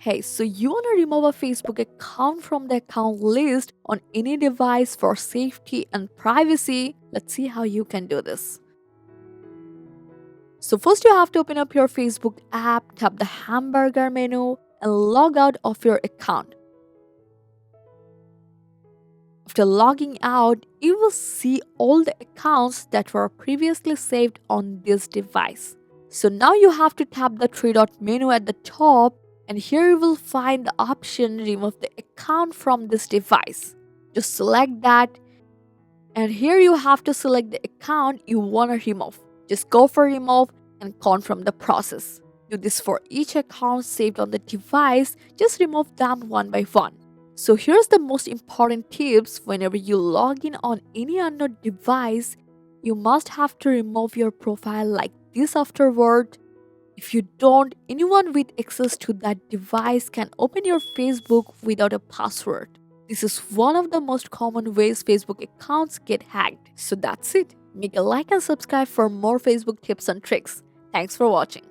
Hey, so you want to remove a Facebook account from the account list on any device for safety and privacy? Let's see how you can do this. So first you have to open up your Facebook app, tap the hamburger menu and log out of your account. After logging out, you will see all the accounts that were previously saved on this device. So now you have to tap the three dot menu at the top, and here you will find the option remove the account from this device. Just select that, and here you have to select the account you want to remove. Just go for remove and confirm the process. Do this for each account saved on the device, just remove them one by one. So here's the most important tips. Whenever you log in on any unknown device, you must have to remove your profile like this afterward. If you don't, anyone with access to that device can open your Facebook without a password. This is one of the most common ways Facebook accounts get hacked. So that's it. Make a like and subscribe for more Facebook tips and tricks. Thanks for watching.